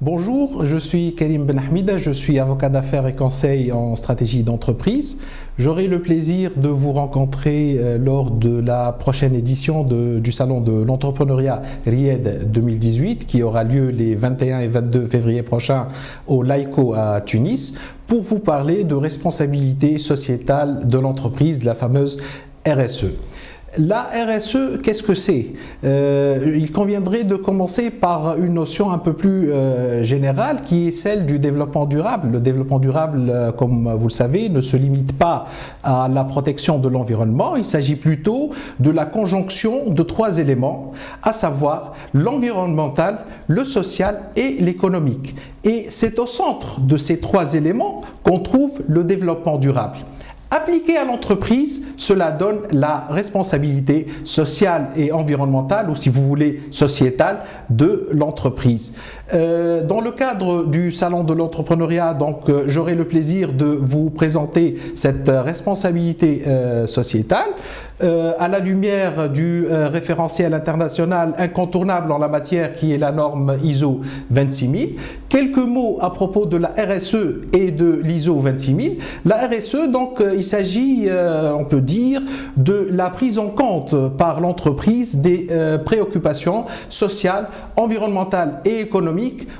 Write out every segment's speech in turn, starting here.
Bonjour, je suis Karim Ben Hamida, je suis avocat d'affaires et conseil en stratégie d'entreprise. J'aurai le plaisir de vous rencontrer lors de la prochaine édition du Salon de l'entrepreneuriat Riyad 2018 qui aura lieu les 21 et 22 février prochains au Laïco à Tunis pour vous parler de responsabilité sociétale de l'entreprise, la fameuse RSE. La RSE, qu'est-ce que c'est? Il conviendrait de commencer par une notion un peu plus générale qui est celle du développement durable. Le développement durable, comme vous le savez, ne se limite pas à la protection de l'environnement. Il s'agit plutôt de la conjonction de trois éléments, à savoir l'environnemental, le social et l'économique. Et c'est au centre de ces trois éléments qu'on trouve le développement durable. Appliqué à l'entreprise, cela donne la responsabilité sociale et environnementale, ou si vous voulez sociétale, de l'entreprise. Dans le cadre du Salon de l'entrepreneuriat, j'aurai le plaisir de vous présenter cette responsabilité sociétale à la lumière du référentiel international incontournable en la matière qui est la norme ISO 26000. Quelques mots à propos de la RSE et de l'ISO 26000. La RSE, il s'agit, on peut dire, de la prise en compte par l'entreprise des préoccupations sociales, environnementales et économiques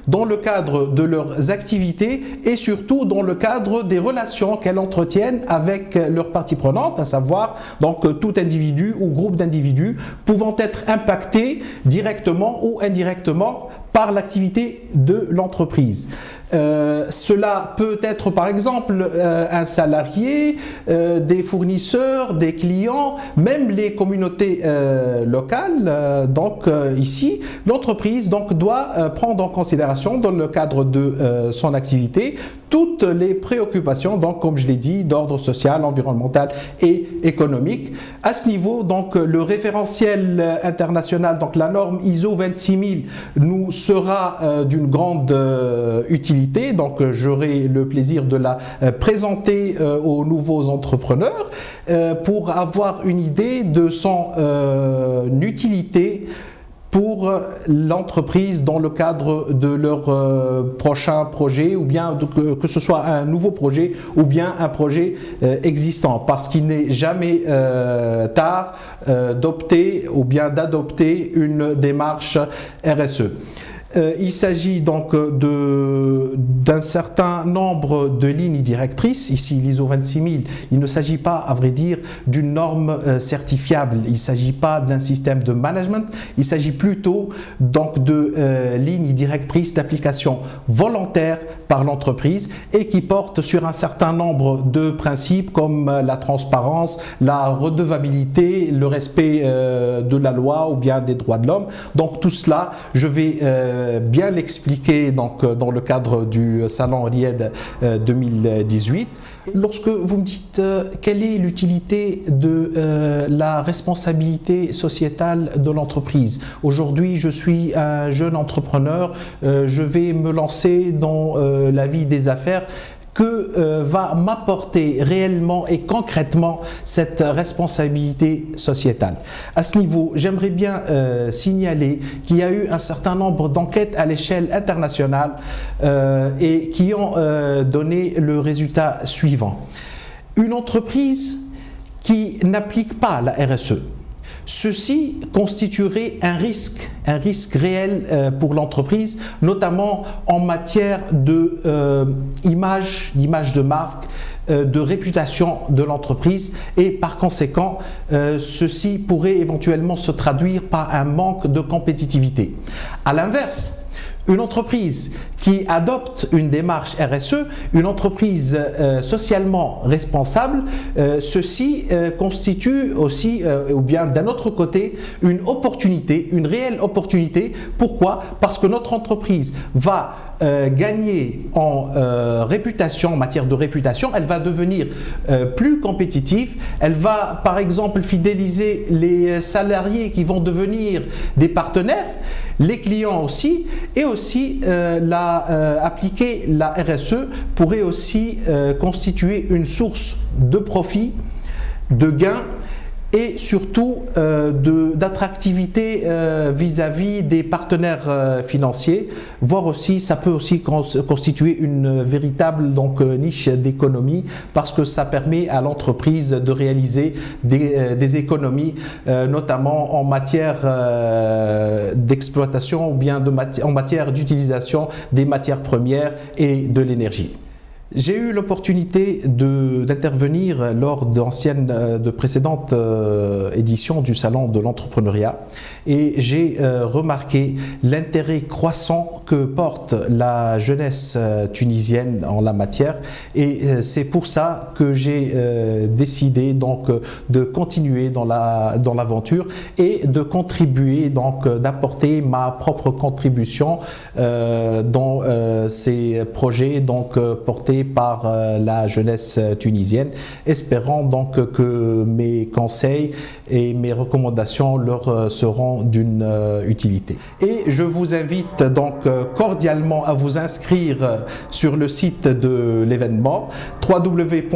dans le cadre de leurs activités et surtout dans le cadre des relations qu'elles entretiennent avec leurs parties prenantes, à savoir tout individu ou groupe d'individus pouvant être impactés directement ou indirectement par l'activité de l'entreprise. Cela peut être par exemple un salarié, des fournisseurs, des clients, même les communautés locales. Ici, l'entreprise doit prendre en considération dans le cadre de son activité toutes les préoccupations, comme je l'ai dit, d'ordre social, environnemental et économique. À ce niveau, le référentiel international, la norme ISO 26000, nous sera d'une grande utilité. J'aurai le plaisir de la présenter aux nouveaux entrepreneurs pour avoir une idée de son utilité pour l'entreprise dans le cadre de leur prochain projet, ou bien que ce soit un nouveau projet ou bien un projet existant, parce qu'il n'est jamais tard d'opter ou bien d'adopter une démarche RSE. Il s'agit d'un certain nombre de lignes directrices. Ici, l'ISO 26000, il ne s'agit pas, à vrai dire, d'une norme certifiable. Il ne s'agit pas d'un système de management. Il s'agit plutôt de lignes directrices d'application volontaire par l'entreprise et qui portent sur un certain nombre de principes comme la transparence, la redevabilité, le respect de la loi ou bien des droits de l'homme. Tout cela, je vais bien l'expliquer dans le cadre du Salon Riyad 2018. Lorsque vous me dites quelle est l'utilité de la responsabilité sociétale de l'entreprise, aujourd'hui je suis un jeune entrepreneur, je vais me lancer dans la vie des affaires. Que va m'apporter réellement et concrètement cette responsabilité sociétale? À ce niveau, j'aimerais bien signaler qu'il y a eu un certain nombre d'enquêtes à l'échelle internationale et qui ont donné le résultat suivant. Une entreprise qui n'applique pas la RSE, ceci constituerait un risque réel pour l'entreprise, notamment en matière d'image de marque, de réputation de l'entreprise et par conséquent, ceci pourrait éventuellement se traduire par un manque de compétitivité. À l'inverse, une entreprise qui adopte une démarche RSE, une entreprise socialement responsable, ceci constitue aussi, ou bien d'un autre côté, une opportunité, une réelle opportunité. Pourquoi? Parce que notre entreprise va gagner en réputation, en matière de réputation, elle va devenir plus compétitive, elle va par exemple fidéliser les salariés qui vont devenir des partenaires, les clients aussi, et aussi appliquer la RSE pourrait aussi constituer une source de profit, de gains et surtout d'attractivité vis-à-vis des partenaires financiers, voire aussi ça peut aussi constituer une véritable niche d'économie parce que ça permet à l'entreprise de réaliser des économies, notamment en matière d'exploitation ou bien en matière d'utilisation des matières premières et de l'énergie. J'ai eu l'opportunité d'intervenir lors de précédentes éditions du Salon de l'entrepreneuriat et j'ai remarqué l'intérêt croissant que porte la jeunesse tunisienne en la matière et c'est pour ça que j'ai décidé de continuer dans l'aventure et de contribuer, d'apporter ma propre contribution dans ces projets portés par la jeunesse tunisienne, espérant que mes conseils et mes recommandations leur seront d'une utilité. Et je vous invite cordialement à vous inscrire sur le site de l'événement www.se.tn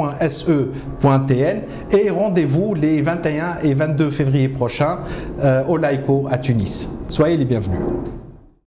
et rendez-vous les 21 et 22 février prochains au Laïco à Tunis. Soyez les bienvenus.